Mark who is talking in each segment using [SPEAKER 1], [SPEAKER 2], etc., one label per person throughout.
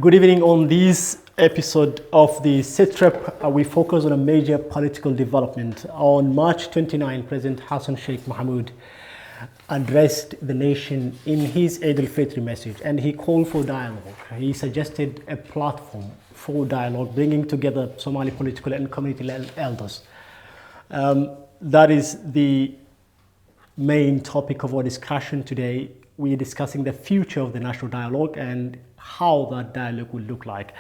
[SPEAKER 1] Good evening. On this episode of the SitRep, we focus on a major political development. On March 29, President Hassan Sheikh Mohamud addressed the nation in his Eid al-Fitr message, and he called for dialogue. He suggested a platform for dialogue, bringing together Somali political and community elders. That is the main topic of our discussion today. We are discussing the future of the national dialogue and how that dialogue will look like.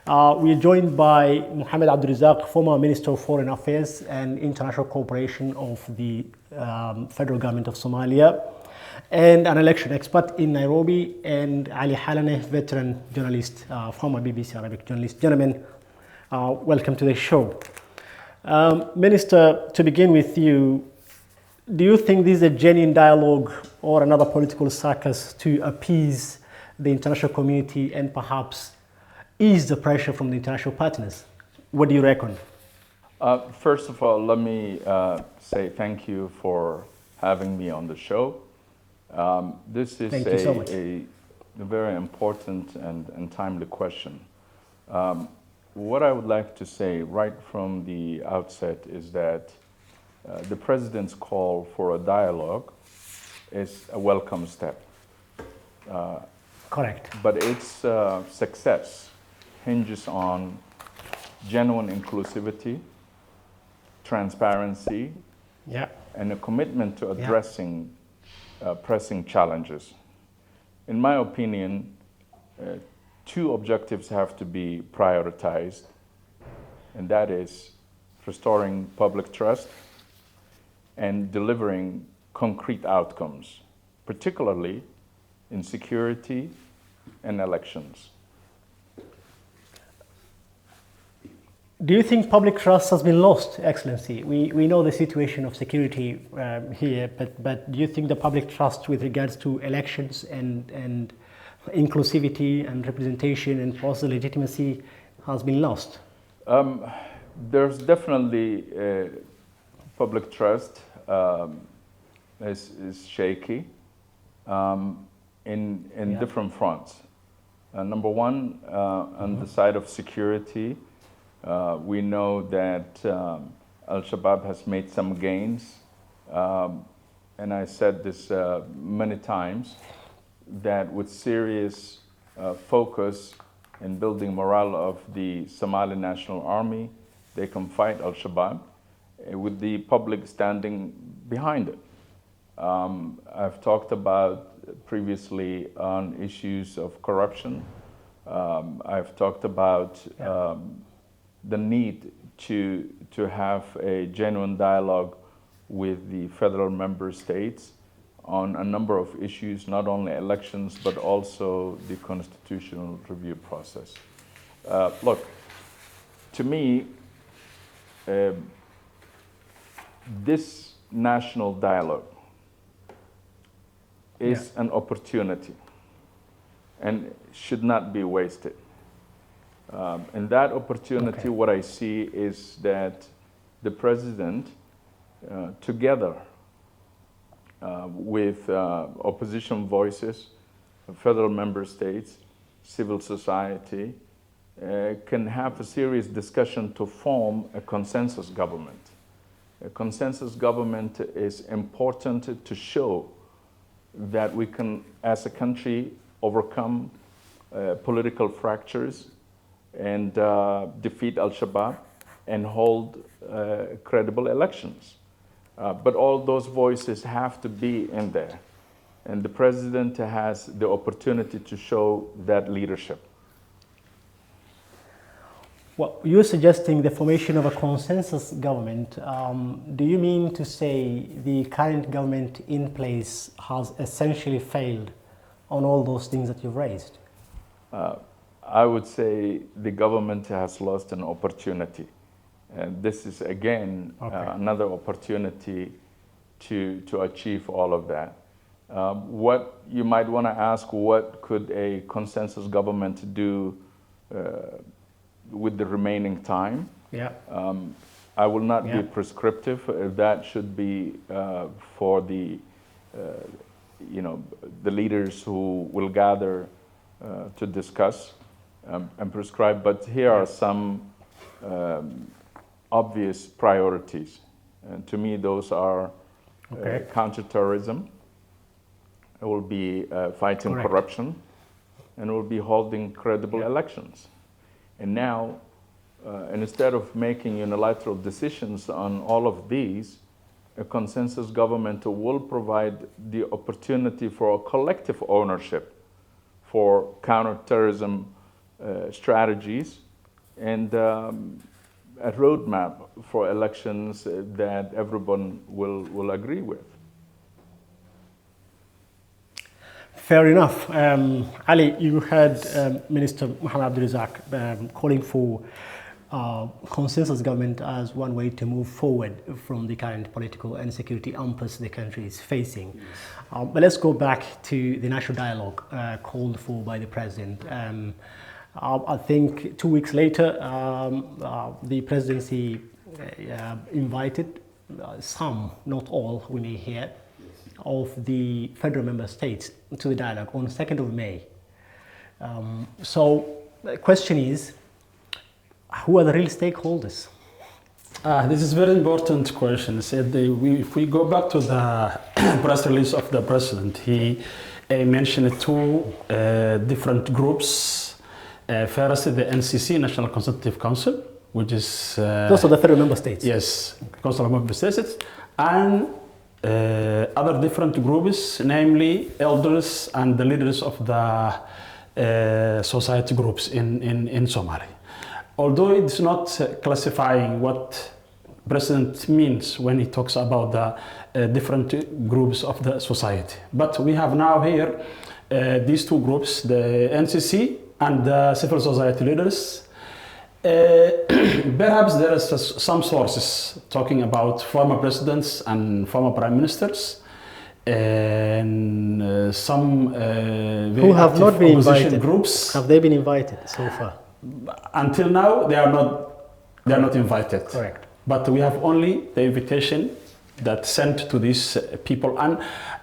[SPEAKER 1] We are joined by Mohamed Abdirizak, former Minister of Foreign Affairs and International Cooperation of the federal government of Somalia, and an election expert in Nairobi, and Hale, veteran journalist, former BBC Arabic journalist. Gentlemen, welcome to the show. Minister, to begin with you, do you think this is a genuine dialogue or another political circus to appease the international community and perhaps ease the pressure from the international partners? What do you reckon?
[SPEAKER 2] First of all, let me say thank you for having me on the show. This is a very important and timely question. What I would like to say right from the outset is that the President's call for a dialogue is a welcome step.
[SPEAKER 1] Correct.
[SPEAKER 2] But its success hinges on genuine inclusivity, transparency, and a commitment to addressing pressing challenges. In my opinion, two objectives have to be prioritized, and that is restoring public trust and delivering concrete outcomes, particularly in security and elections.
[SPEAKER 1] Do you think public trust has been lost, Excellency? We know the situation of security here, but do you think the public trust with regards to elections and inclusivity and representation and process legitimacy has been lost?
[SPEAKER 2] There's definitely public trust is shaky in different fronts. Number one, on the side of security, we know that Al-Shabaab has made some gains, and I said this many times, that with serious focus in building morale of the Somali National Army, they can fight Al-Shabaab with the public standing behind it. I've talked about previously on issues of corruption. I've talked about the need to have a genuine dialogue with the federal member states on a number of issues, not only elections, but also the constitutional review process. Look, to me, this national dialogue is an opportunity and should not be wasted. And that opportunity, what I see is that the President, together with opposition voices, federal member states, civil society, can have a serious discussion to form a consensus government. A consensus government is important to show that we can, as a country, overcome political fractures and defeat Al-Shabaab and hold credible elections. But all those voices have to be in there. And the President has the opportunity to show that leadership.
[SPEAKER 1] Well, you're suggesting the formation of a consensus government. Do you mean to say the current government in place has essentially failed on all those things that you've raised?
[SPEAKER 2] I would say the government has lost an opportunity. And this is, again, another opportunity to achieve all of that. What you might want to ask, what could a consensus government do with the remaining time? I will not be prescriptive. That should be for the leaders who will gather to discuss. and prescribed, but here are some obvious priorities. And to me, those are counterterrorism. It will be fighting corruption, and it will be holding credible elections. And now, instead of making unilateral decisions on all of these, a consensus government will provide the opportunity for a collective ownership for counterterrorism strategies and a roadmap for elections that everyone will agree with.
[SPEAKER 1] Fair enough. Ali, you heard Minister Mohamed Abdirizak calling for consensus government as one way to move forward from the current political and security impasse the country is facing. But let's go back to the national dialogue called for by the president. I think 2 weeks later, the presidency invited some, not all, we may hear, of the federal member states to the dialogue on 2nd of May. So the question is, who are the real stakeholders?
[SPEAKER 3] This is a very important question. If we go back to the press release of the president, he mentioned two different groups. First, the NCC, National Consultative Council, which is...
[SPEAKER 1] those are the federal member states?
[SPEAKER 3] Yes, Council of Member States. And other different groups, namely elders and the leaders of the society groups in Somalia. Although it's not classifying what President means when he talks about the different groups of the society. But we have now here these two groups, the NCC and the civil society leaders. Perhaps there is some sources talking about former presidents and former prime ministers, and some
[SPEAKER 1] who have not been invited
[SPEAKER 3] groups.
[SPEAKER 1] Have they been invited so far?
[SPEAKER 3] Until now, they are not invited.
[SPEAKER 1] Correct.
[SPEAKER 3] But we have only the invitation that sent to these people,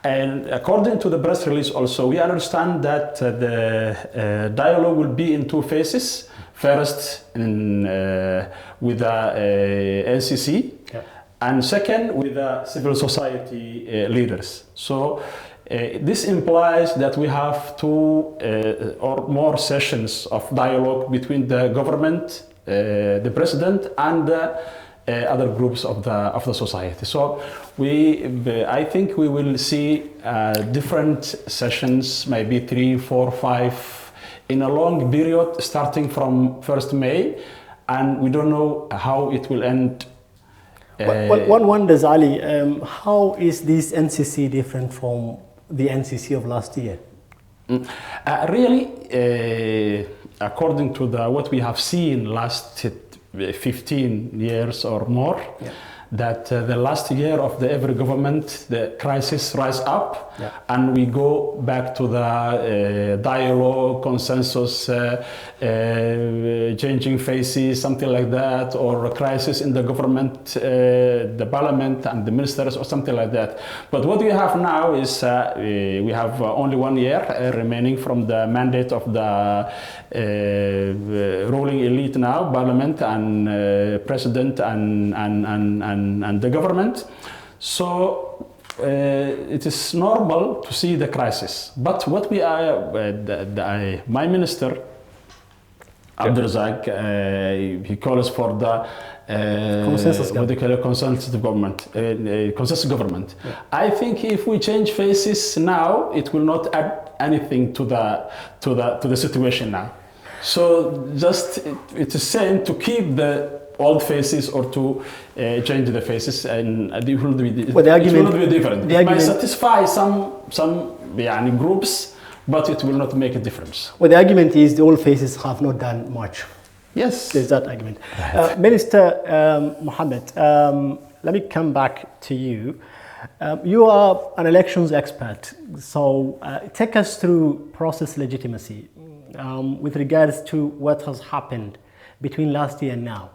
[SPEAKER 3] and according to the press release, also we understand that the dialogue will be in two phases. First, with the NCC, and second with the civil society leaders. So this implies that we have two or more sessions of dialogue between the government, the president, and other groups of the society. So I think we will see different sessions, maybe 3, 4, 5, in a long period starting from 1st May, and we don't know how it will end.
[SPEAKER 1] One wonders, Ali, how is this NCC different from the NCC of last year?
[SPEAKER 3] Really, according to what we have seen last 15 years or more, that the last year of every government, the crisis rise up, and we go back to the dialogue, consensus, changing faces, something like that, or a crisis in the government, the parliament and the ministers, or something like that. But what we have now is we have only 1 year remaining from the mandate of the ruling elite now, parliament and president and the government. So it is normal to see the crisis. But what we are, my minister, Abdirizak, he calls for the consensus government. I think if we change faces now, it will not add anything to the situation now. So just it is saying to keep the old faces or to change the faces, and it will be, it will not be different. It might satisfy some groups, but it will not make a difference.
[SPEAKER 1] Well, the argument is the old faces have not done much.
[SPEAKER 3] Yes.
[SPEAKER 1] There's that argument. Minister Mohamed, let me come back to you. You are an elections expert, so take us through process legitimacy with regards to what has happened between last year and now.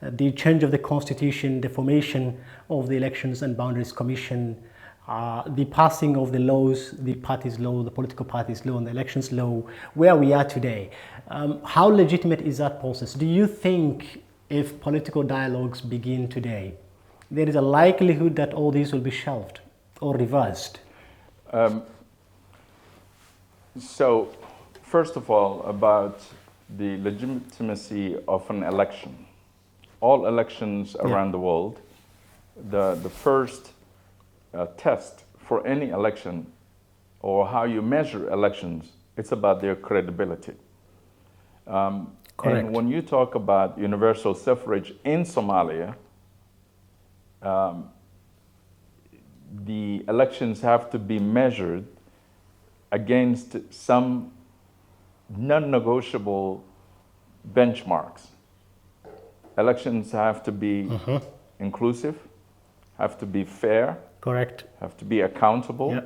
[SPEAKER 1] The change of the constitution, the formation of the Elections and Boundaries Commission, the passing of the laws, the party's law, the political party's law, and the elections law, where we are today. How legitimate is that process? Do you think if political dialogues begin today, there is a likelihood that all these will be shelved or reversed?
[SPEAKER 2] So, first of all, about the legitimacy of an election. All elections around the world, the first test for any election or how you measure elections, it's about their credibility.
[SPEAKER 1] Correct.
[SPEAKER 2] And when you talk about universal suffrage in Somalia, the elections have to be measured against some non-negotiable benchmarks. Elections have to be inclusive, have to be fair,
[SPEAKER 1] Correct.
[SPEAKER 2] have to be accountable,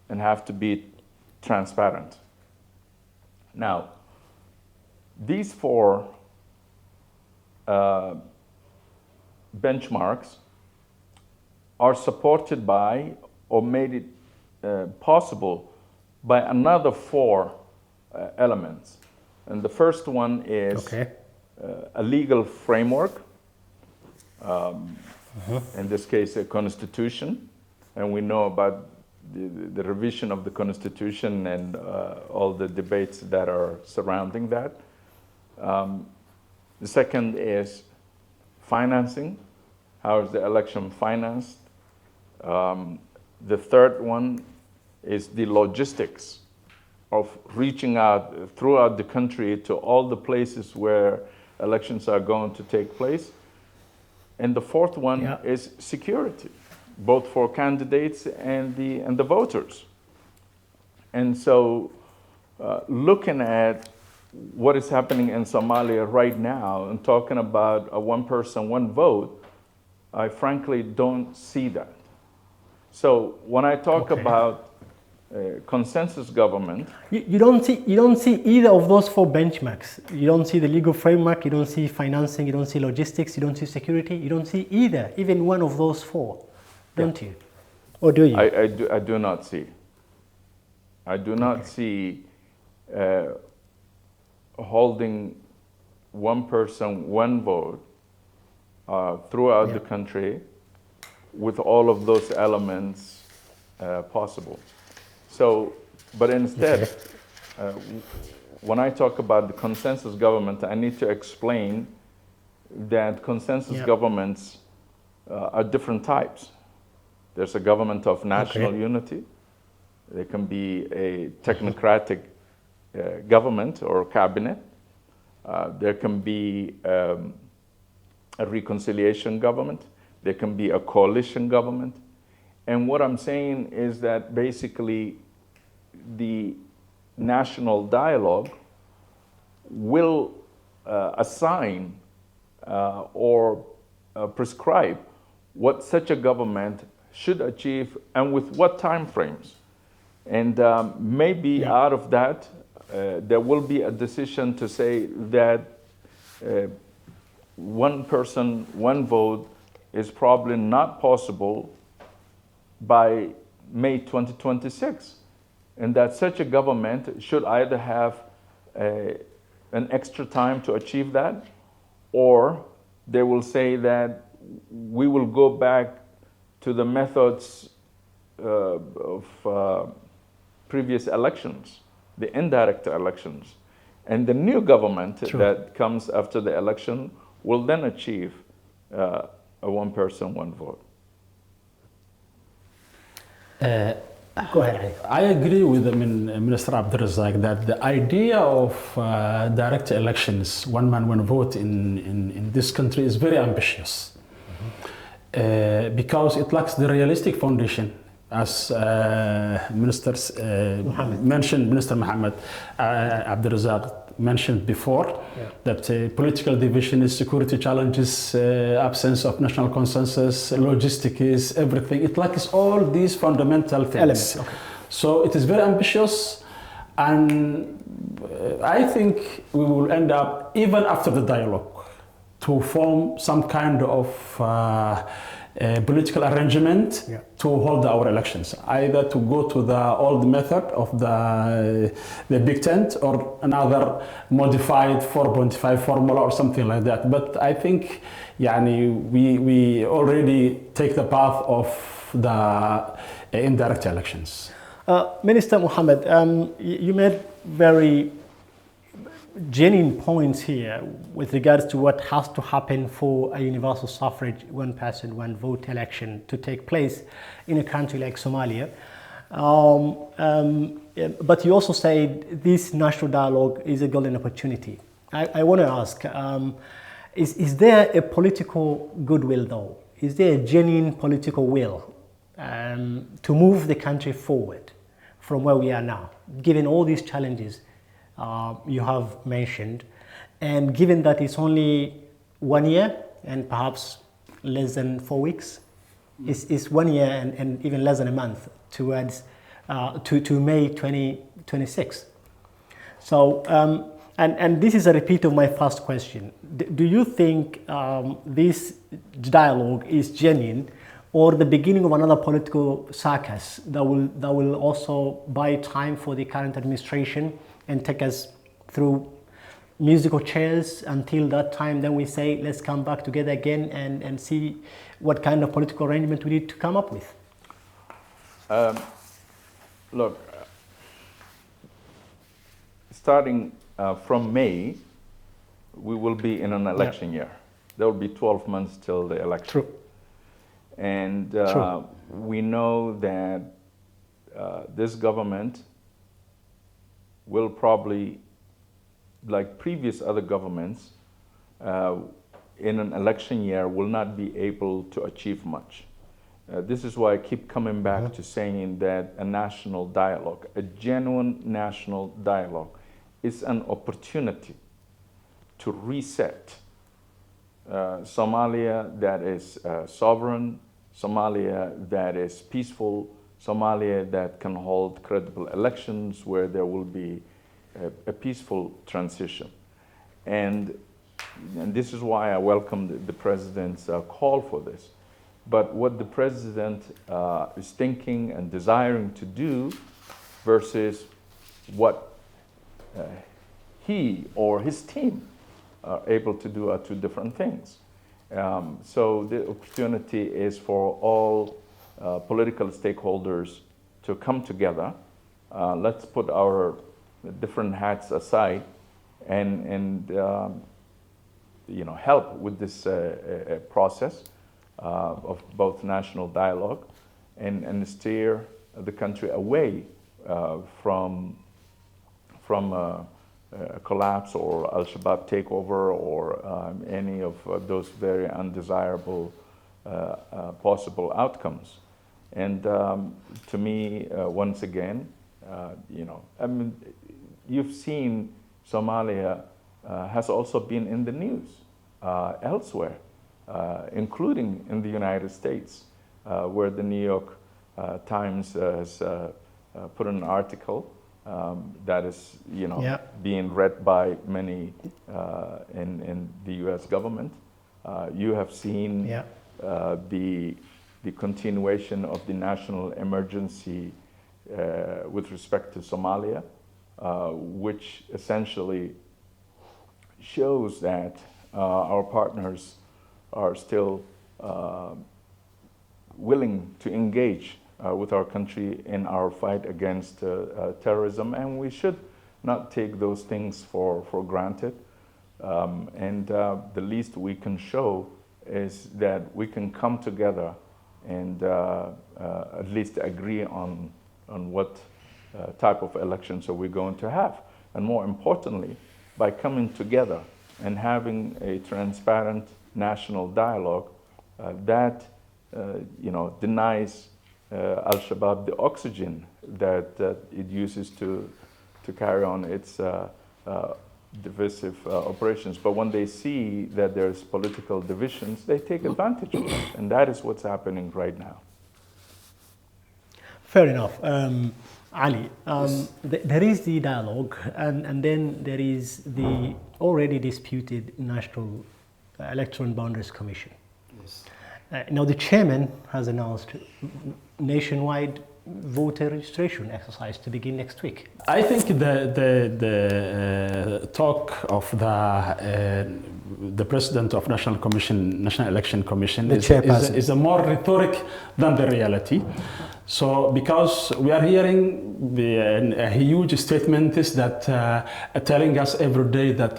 [SPEAKER 2] and have to be transparent. Now, these four benchmarks are supported by or made it possible by another four elements. And the first one is a legal framework, in this case a constitution, and we know about the revision of the constitution and all the debates that are surrounding that. The second is financing. How is the election financed? The third one is the logistics of reaching out throughout the country to all the places where elections are going to take place. And the fourth one is security, both for candidates and the voters. And so looking at what is happening in Somalia right now and talking about a one person, one vote, I frankly don't see that. So when I talk about consensus government,
[SPEAKER 1] you don't see either of those four benchmarks. You don't see the legal framework, you don't see financing, you don't see logistics, you don't see security, you don't see either, even one of those four, don't you? Or do you?
[SPEAKER 2] I do not see. I do not see holding one person, one vote throughout the country with all of those elements possible. So, but instead, when I talk about the consensus government, I need to explain that consensus governments are different types. There's a government of national unity. There can be a technocratic government or cabinet. There can be a reconciliation government. There can be a coalition government. And what I'm saying is that basically the national dialogue will assign or prescribe what such a government should achieve and with what time frames. And maybe out of that, there will be a decision to say that one person, one vote is probably not possible by May 2026. And that such a government should either have an extra time to achieve that, or they will say that we will go back to the methods of previous elections, the indirect elections. And the new government that comes after the election will then achieve a one person, one vote.
[SPEAKER 1] Go ahead.
[SPEAKER 3] I agree with Minister Abdirizak that the idea of direct elections, one man, one vote in this country is very ambitious because it lacks the realistic foundation. As Minister Mohamed Abdirizak mentioned before, that political division is security challenges, absence of national consensus, logistics, everything. It lacks all these fundamental things.
[SPEAKER 1] Elements.
[SPEAKER 3] So it is very ambitious, and I think we will end up, even after the dialogue, to form some kind of political arrangement to hold our elections, either to go to the old method of the big tent or another modified 4.5 formula or something like that. But I think we already take the path of the indirect elections.
[SPEAKER 1] Minister Mohamed, you made very genuine points here with regards to what has to happen for a universal suffrage, one person, one vote election to take place in a country like Somalia. But you also said this national dialogue is a golden opportunity. I want to ask, is there a political goodwill though? Is there a genuine political will to move the country forward from where we are now, given all these challenges you have mentioned, and given that it's only 1 year and perhaps less than 4 weeks, it's 1 year and even less than a month towards to May 2026. So, and this is a repeat of my first question. Do you think this dialogue is genuine, or the beginning of another political circus that will also buy time for the current administration and take us through musical chairs until that time? Then we say, let's come back together again and see what kind of political arrangement we need to come up with.
[SPEAKER 2] Look, starting from May, we will be in an election year. There will be 12 months till the election.
[SPEAKER 1] True.
[SPEAKER 2] And we know that this government will probably, like previous other governments, in an election year will not be able to achieve much. This is why I keep coming back to saying that a national dialogue, a genuine national dialogue, is an opportunity to reset Somalia that is sovereign, Somalia that is peaceful, Somalia that can hold credible elections where there will be a peaceful transition. And this is why I welcome the President's call for this. But what the President is thinking and desiring to do versus what he or his team are able to do are two different things. So the opportunity is for all political stakeholders to come together. Let's put our different hats aside and help with this process of both national dialogue and steer the country away from a collapse or Al-Shabaab takeover or any of those very undesirable possible outcomes. And to me, once again, you've seen Somalia has also been in the news elsewhere, including in the United States, where the New York Times has put an article that is, being read by many in the U.S. government. You have seen the continuation of the national emergency with respect to Somalia, which essentially shows that our partners are still willing to engage with our country in our fight against terrorism, and we should not take those things for granted. And the least we can show is that we can come together and at least agree on what type of elections are we going to have. And more importantly, by coming together and having a transparent national dialogue that denies Al-Shabaab the oxygen that it uses to carry on its divisive operations. But when they see that there's political divisions, they take advantage of it. And that is what's happening right now.
[SPEAKER 1] Fair enough. Ali, there is the dialogue, and then there is the already disputed National Electoral Boundaries Commission.
[SPEAKER 4] Yes.
[SPEAKER 1] Now the chairman has announced nationwide voter registration exercise to begin next week.
[SPEAKER 3] I think the talk of the president of National Election Commission is a more rhetoric than the reality. So because we are hearing a huge statement is that telling us every day that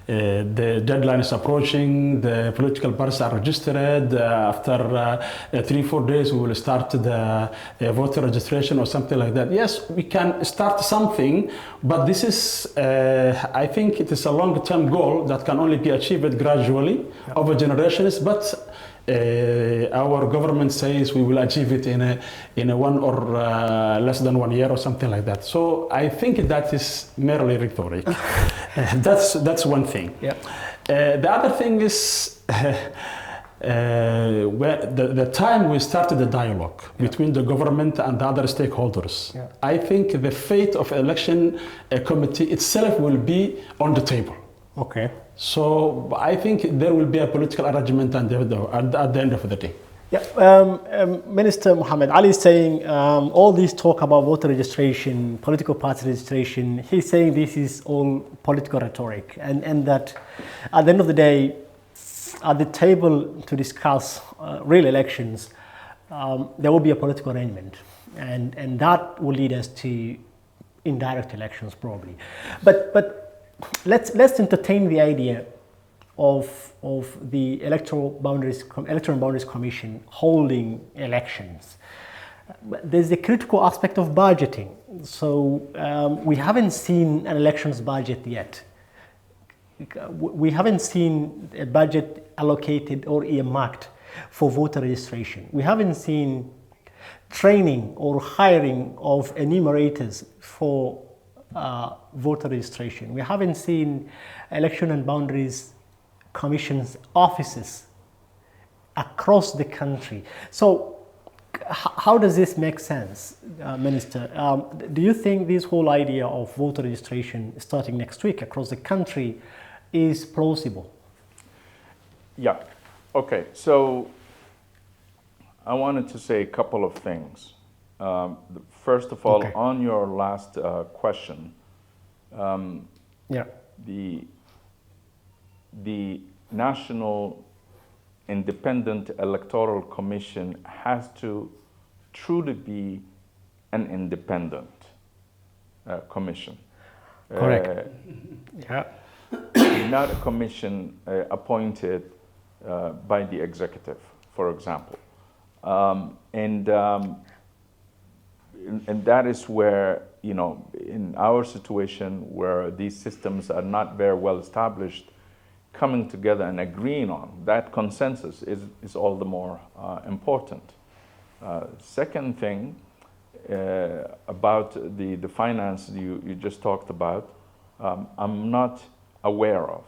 [SPEAKER 3] the deadline is approaching, the political parties are registered, after 3-4 days we will start the voter registration or something like that. Yes, we can start something, but this is, I think it is a long-term goal that can only be achieved gradually over generations, but our government says we will achieve it in a 1 or less than 1 year or something like that. So I think that is merely rhetoric. That's one thing.
[SPEAKER 1] Yeah.
[SPEAKER 3] The other thing is the time we started the dialogue between the government and the other stakeholders. Yeah. I think the fate of election committee itself will be on the table.
[SPEAKER 1] Okay.
[SPEAKER 3] So I think there will be a political arrangement at the end of the day.
[SPEAKER 1] Yeah, Minister Mohamed, Ali is saying all this talk about voter registration, political party registration, he's saying this is all political rhetoric, and that at the end of the day, at the table to discuss real elections, there will be a political arrangement, and that will lead us to indirect elections probably. But let's entertain the idea of the Electoral Boundaries Commission holding elections. There's a critical aspect of budgeting. So we haven't seen an elections budget yet. We haven't seen a budget allocated or earmarked for voter registration. We haven't seen training or hiring of enumerators for voter registration. We haven't seen Election and Boundaries Commission's offices across the country. So how does this make sense, Minister? Do you think this whole idea of voter registration starting next week across the country is plausible?
[SPEAKER 2] Yeah. Okay. So I wanted to say a couple of things. First of all, on your last question, the National Independent Electoral Commission has to truly be an independent commission.
[SPEAKER 1] Correct.
[SPEAKER 2] Not a commission appointed by the executive, for example. And that is where, in our situation where these systems are not very well established, coming together and agreeing on that consensus is all the more important. Second thing, about the finance you just talked about, I'm not aware of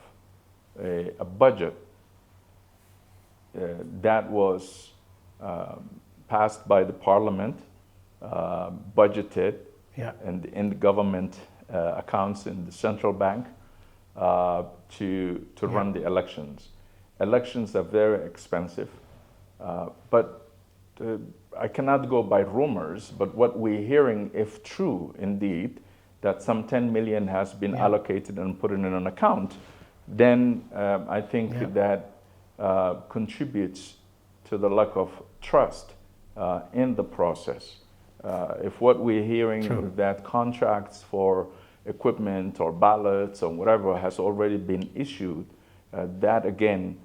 [SPEAKER 2] a budget that was passed by the parliament, budgeted and in the government accounts in the central bank to run the elections. Elections are very expensive, but I cannot go by rumors, but what we're hearing, if true indeed, that some 10 million has been allocated and put in an account, then I think that contributes to the lack of trust in the process. If what we're hearing is that contracts for equipment or ballots or whatever has already been issued, that again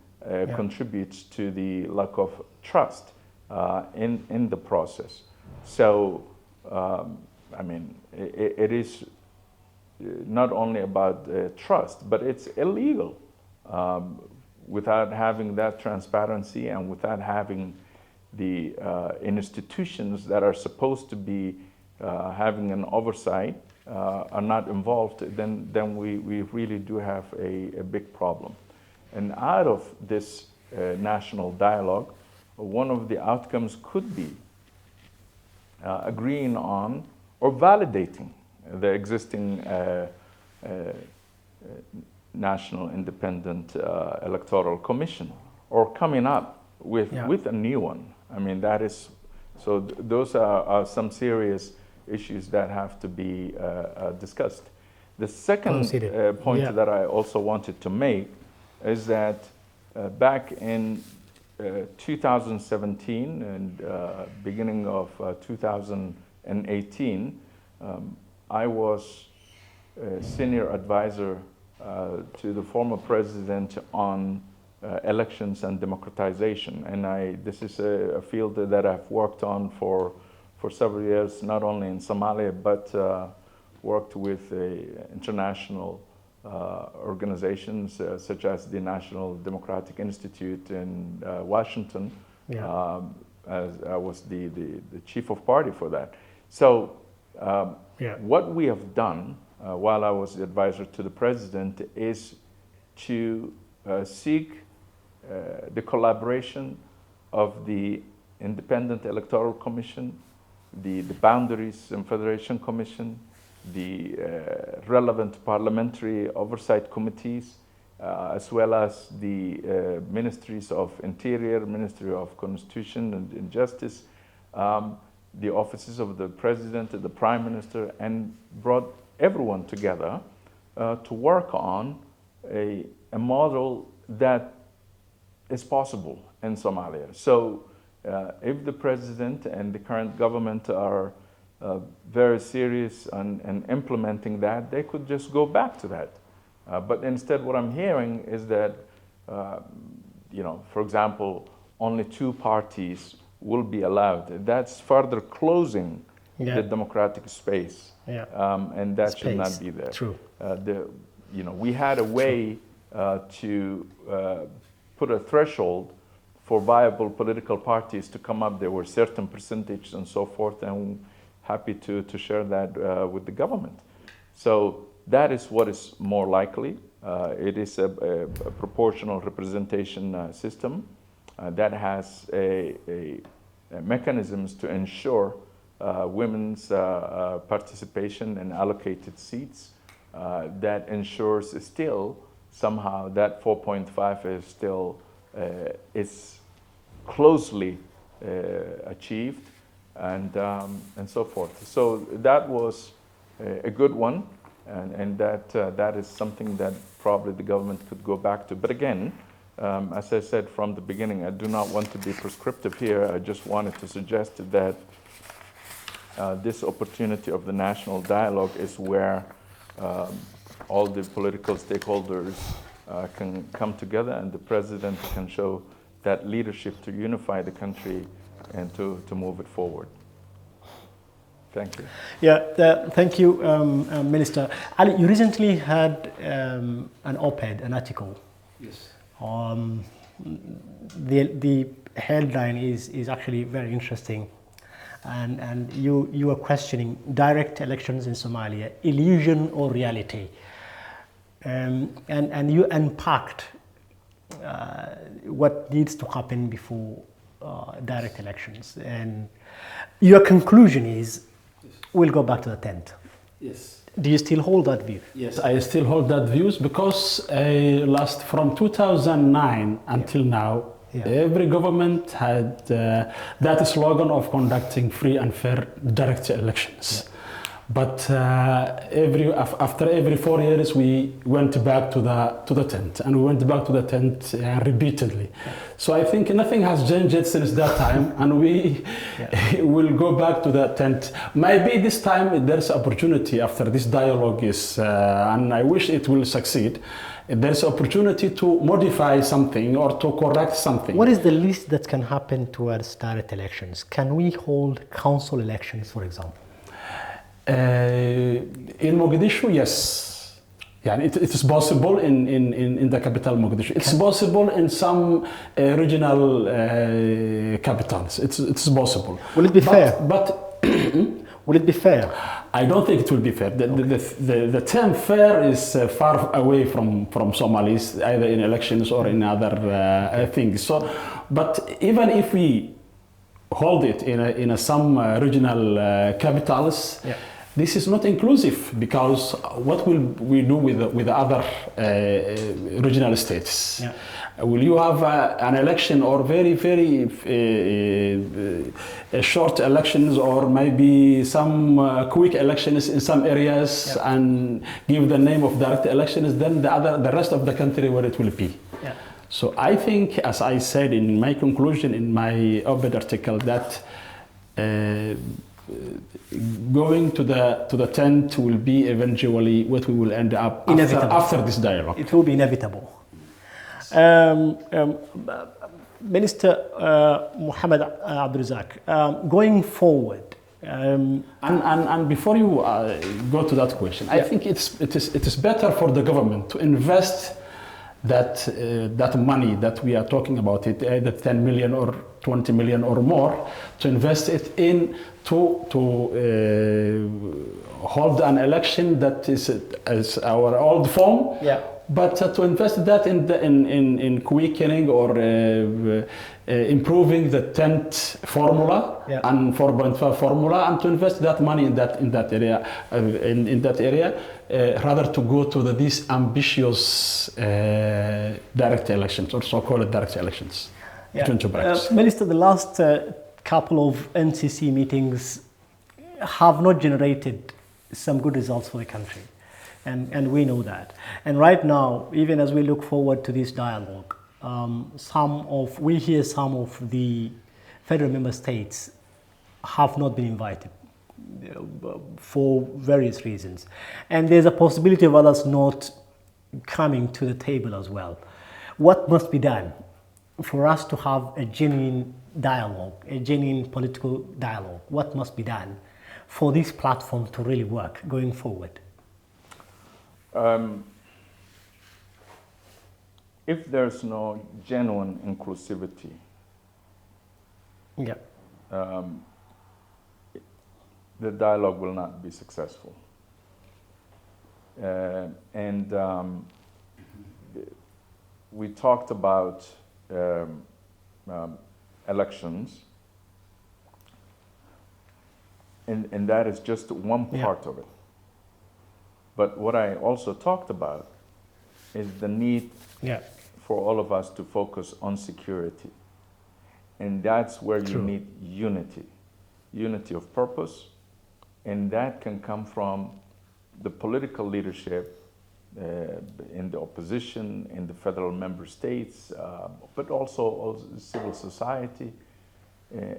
[SPEAKER 2] contributes to the lack of trust in the process. So, I mean, it is not only about trust, but it's illegal without having that transparency and without having the institutions that are supposed to be having an oversight are not involved, then we really do have a big problem. And out of this national dialogue, one of the outcomes could be agreeing on or validating the existing National Independent Electoral Commission. or coming up with
[SPEAKER 1] Yeah.
[SPEAKER 2] with a new one. I mean, that is, so those are some serious issues that have to be discussed. The second point
[SPEAKER 1] Yeah.
[SPEAKER 2] that I also wanted to make is that back in 2017 and beginning of 2018, I was a senior advisor to the former president on elections and democratization. And this is a field that I've worked on for several years, not only in Somalia, but worked with international organizations such as the National Democratic Institute in Washington.
[SPEAKER 1] Yeah.
[SPEAKER 2] As I was the chief of party for that. So what we have done while I was the advisor to the president is to seek the collaboration of the Independent Electoral Commission, the Boundaries and Federation Commission, the relevant parliamentary oversight committees, as well as the ministries of Interior, Ministry of Constitution and Justice, the offices of the President, the Prime Minister, and brought everyone together to work on a model that is possible in Somalia. So if the President and the current government are very serious on implementing that, they could just go back to that. But instead, what I'm hearing is that, for example, only 2 parties will be allowed. That's further closing the democratic space, and that should not be there.
[SPEAKER 1] True.
[SPEAKER 2] We had a way to put a threshold for viable political parties to come up. There were certain percentages and so forth, and happy to share that with the government. So that is what is more likely. It is a proportional representation system that has mechanisms to ensure women's participation in allocated seats. That ensures still somehow that 4.5 is still is closely achieved, and so forth. So that was a good one, and that is something that probably the government could go back to. But again, as I said from the beginning, I do not want to be prescriptive here. I just wanted to suggest that this opportunity of the national dialogue is where all the political stakeholders can come together, and the president can show that leadership to unify the country and to move it forward. Thank you.
[SPEAKER 1] Yeah, thank you, Minister. Ali, you recently had an op-ed, an article.
[SPEAKER 3] Yes.
[SPEAKER 1] The headline is actually very interesting, and you are questioning direct elections in Somalia, illusion or reality, and you unpacked what needs to happen before direct elections, and your conclusion is we'll go back to the tent.
[SPEAKER 3] Yes.
[SPEAKER 1] Do you still hold that view?
[SPEAKER 3] Yes, I still hold that views because from 2009 until now, every government had that slogan of conducting free and fair direct elections. But after every 4 years, we went back to the tent, and we went back to the tent repeatedly. So I think nothing has changed since that time, and we will go back to the tent. Maybe this time there's opportunity after this dialogue is, and I wish it will succeed. There's opportunity to modify something or to correct something.
[SPEAKER 1] What is the least that can happen towards direct elections? Can we hold council elections, for example?
[SPEAKER 3] In Mogadishu, yes. Yeah, it is possible in the capital Mogadishu. It's possible in some regional capitals. It's possible.
[SPEAKER 1] Will it be fair?
[SPEAKER 3] But
[SPEAKER 1] will it be fair?
[SPEAKER 3] I don't think it will be fair. The term fair is far away from Somalis, either in elections or in other things. So, but even if we hold it in some regional capitals, this is not inclusive, because what will we do with the other regional states?
[SPEAKER 1] Yeah.
[SPEAKER 3] Will you have an election, or very short elections, or maybe some quick elections in some areas, and give the name of direct elections? Then the rest of the country, where it will be.
[SPEAKER 1] Yeah.
[SPEAKER 3] So I think, as I said in my conclusion in my op-ed article, that going to the tent will be eventually what we will end up after this dialogue.
[SPEAKER 1] It will be inevitable. Minister Mohamed Abdirizak, going forward.
[SPEAKER 3] And before you go to that question, I think it is better for the government to invest that money that we are talking about, either 10 million or 20 million or more, to invest it in to hold an election that is as our old form.
[SPEAKER 1] Yeah.
[SPEAKER 3] But to invest that in quickening or improving the tent formula and 4.5 formula, and to invest that money in that area, rather to go to these ambitious direct elections, or so-called direct elections.
[SPEAKER 1] Minister, the last couple of NCC meetings have not generated some good results for the country. And we know that. And right now, even as we look forward to this dialogue, we hear some of the federal member states have not been invited for various reasons. And there's a possibility of others not coming to the table as well. What must be done for us to have a genuine dialogue, a genuine political dialogue? What must be done for this platform to really work going forward?
[SPEAKER 2] If there's no genuine inclusivity, the dialogue will not be successful. We talked about elections, and that is just one part of it. But what I also talked about is the need for all of us to focus on security. And that's where you need unity of purpose. And that can come from the political leadership in the opposition, in the federal member states, but also civil society,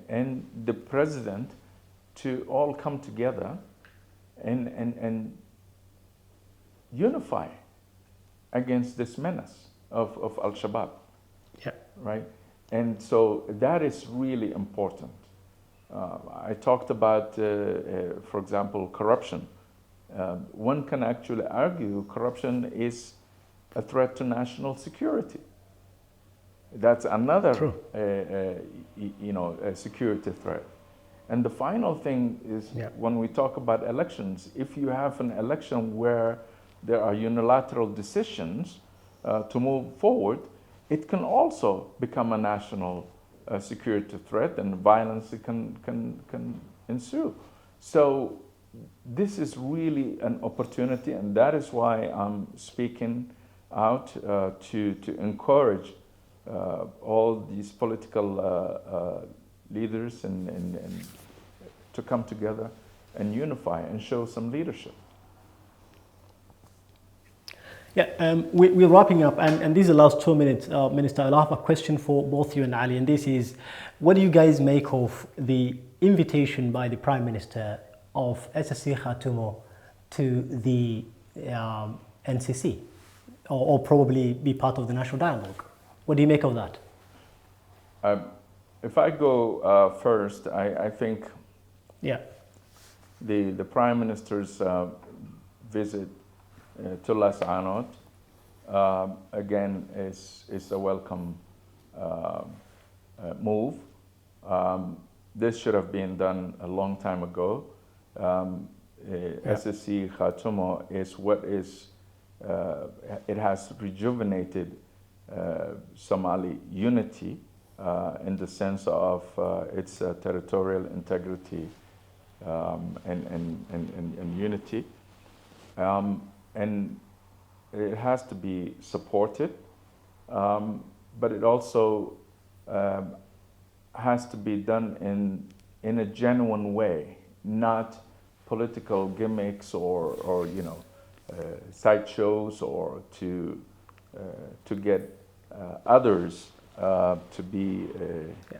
[SPEAKER 2] and the president, to all come together and unify against this menace of Al-Shabaab, right? And so that is really important. I talked about, for example, corruption. One can actually argue corruption is a threat to national security. That's another, a security threat. And the final thing is when we talk about elections, if you have an election where there are unilateral decisions to move forward, it can also become a national security threat, and violence can ensue. So this is really an opportunity, and that is why I'm speaking out to encourage all these political leaders and to come together and unify and show some leadership.
[SPEAKER 1] We're wrapping up, and these are the last 2 minutes, Minister. I'll have a question for both you and Ali, and this is, what do you guys make of the invitation by the Prime Minister of SSC Khartoum to the NCC, or probably be part of the national dialogue? What do you make of that?
[SPEAKER 2] If I go first, I think the Prime Minister's visit to Las Anod, again, is a welcome move. This should have been done a long time ago. SSC Khartoum is it has rejuvenated Somali unity in the sense of its territorial integrity and unity. And it has to be supported, but it also has to be done in a genuine way, not political gimmicks or sideshows, or to get others to be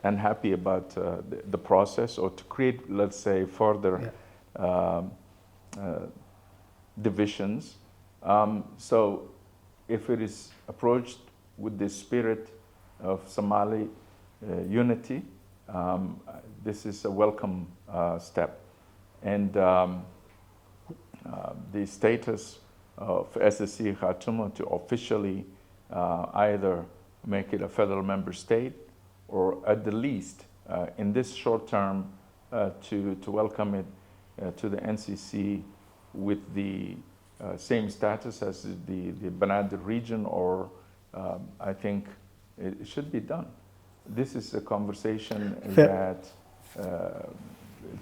[SPEAKER 2] unhappy about the process, or to create, let's say, further divisions. So if it is approached with the spirit of Somali unity, this is a welcome step. And the status of SSC Khartoum to officially either make it a federal member state, or at the least in this short term to welcome it to the NCC with the same status as the Banadr region, or I think it should be done. This is a conversation that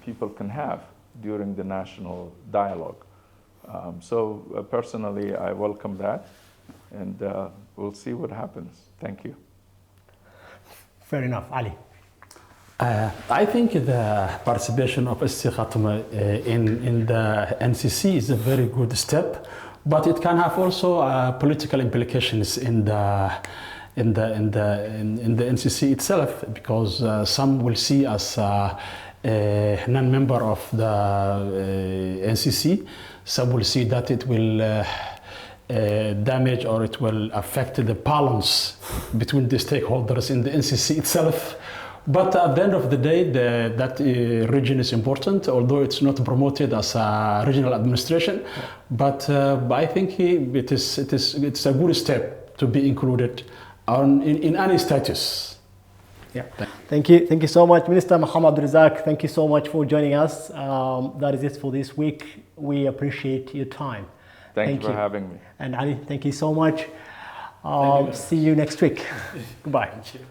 [SPEAKER 2] people can have during the national dialogue. So personally, I welcome that, and we'll see what happens. Thank you.
[SPEAKER 1] Fair enough. Ali?
[SPEAKER 3] I think the participation of SSC Khartoum in the NCC is a very good step, but it can have also political implications in the NCC itself, because some will see as a non-member of the NCC. Some will see that it will damage, or it will affect the balance between the stakeholders in the NCC itself. But at the end of the day, that region is important, although it's not promoted as a regional administration. But I think it's a good step to be included in any status.
[SPEAKER 1] Yeah. Thank you so much, Minister Mohamed Abdirizak. Thank you so much for joining us. That is it for this week. We appreciate your time.
[SPEAKER 2] Thank you for having me.
[SPEAKER 1] And Ali, thank you so much. See you next week. Goodbye.
[SPEAKER 3] Thank you.